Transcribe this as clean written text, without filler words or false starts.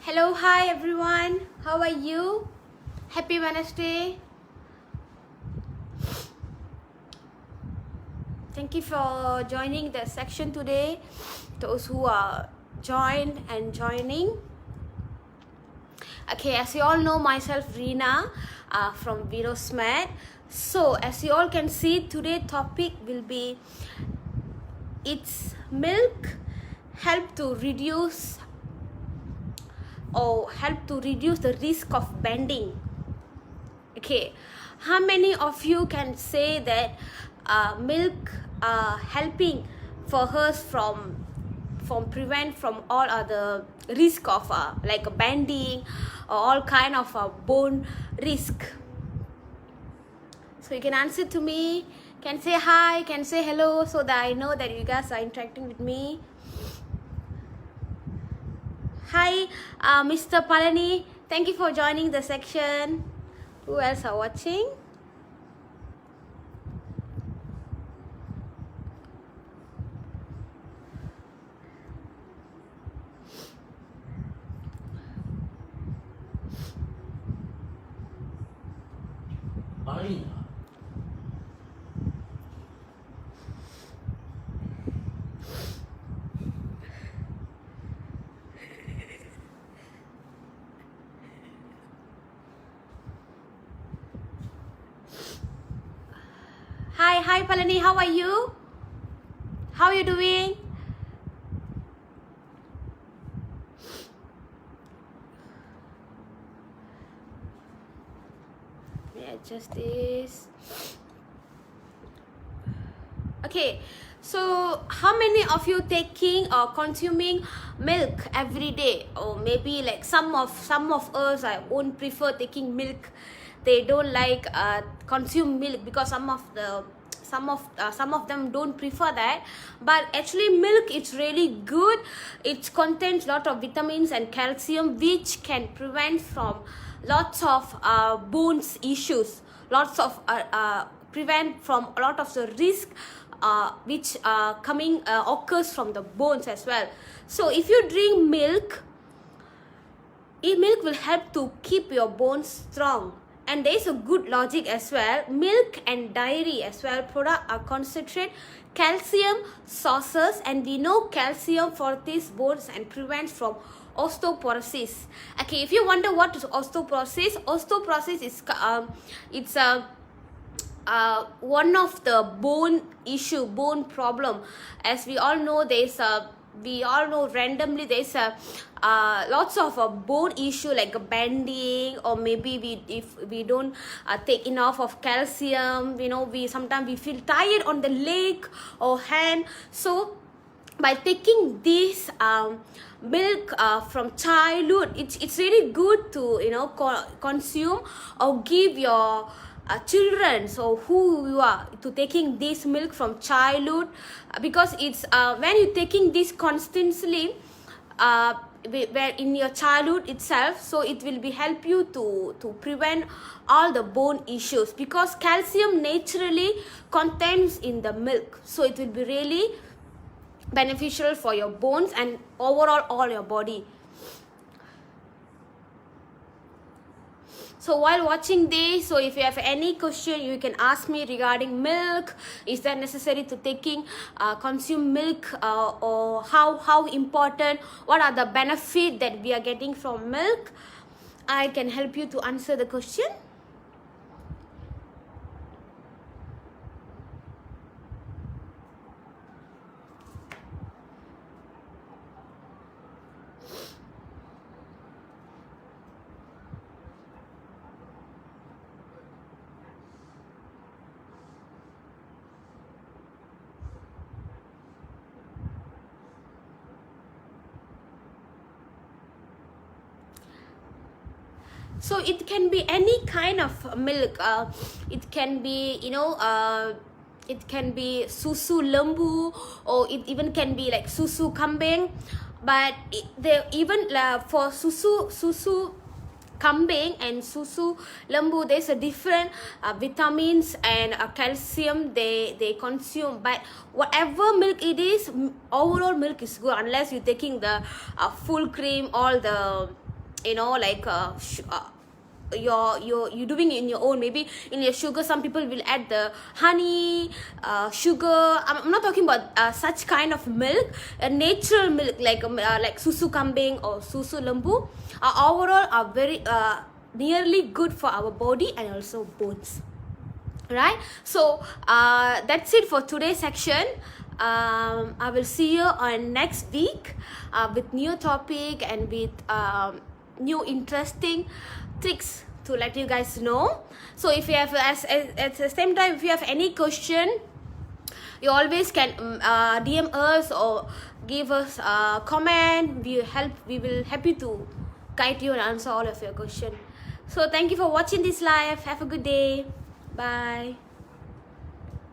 Hello, hi everyone. How are you? Happy Wednesday. Thank you for joining the section today. Those who are joined and joining. Okay, as you all know, myself Reena from Virosmat. So, as you all can see, today's topic will be its milk help to reduce the risk of bending. Okay, how many of you can say that milk helping for us from prevent from all other risk of like bending or all kind of bone risk? So you can answer to me, can say hi, can say hello, so that I know that you guys are interacting with me. Hi, Mr. Palani, thank you for joining the section. Who else are watching? Hi Palani, how are you? How are you doing? Let me adjust this. Okay, so how many of you taking or consuming milk every day? Or maybe like some of us, I won't prefer taking milk. They don't like consume milk because some of them don't prefer that. But actually milk is really good. It contains lot of vitamins and calcium which can prevent from lots of bones issues, lots of prevent from a lot of the risk which occurs from the bones as well. So if you drink milk, milk will help to keep your bones strong. And there is a good logic as well. Milk and dairy as well product are concentrate calcium sources, and we know calcium fortifies bones and prevents from osteoporosis. Okay, if you wonder what is osteoporosis is it's a one of the bone problem. As we all know, randomly there's a lots of bone issue like bending, or maybe if we don't take enough of calcium, we sometimes we feel tired on the leg or hand. So by taking this milk from childhood, it's really good to consume or give your children, so who you are, to taking this milk from childhood, because it's when you're taking this constantly where in your childhood itself, so it will be help you to prevent all the bone issues, because calcium naturally contains in the milk, so it will be really beneficial for your bones and overall all your body. So while watching this, so if you have any question, you can ask me regarding milk. Is that necessary to consume milk, or how important, what are the benefits that we are getting from milk? I can help you to answer the question. So it can be any kind of milk. It can be it can be susu lembu, or it even can be like susu kambing. But even for susu kambing and susu lembu, there's a different vitamins and calcium they consume. But whatever milk it is, overall milk is good, unless you're taking the full cream, all the you know, like you're doing it in your own. Maybe in your sugar, some people will add the honey, sugar. I'm not talking about such kind of milk. Natural milk like susu kambing or susu lembu overall are very nearly good for our body and also bones, right? So that's it for today's section. I will see you on next week with new topic and with new interesting tricks to let you guys know. So if you have at the same time, if you have any question, you always can DM us or give us a comment. We will happy to guide you and answer all of your questions. So thank you for watching this live. Have a good day. Bye.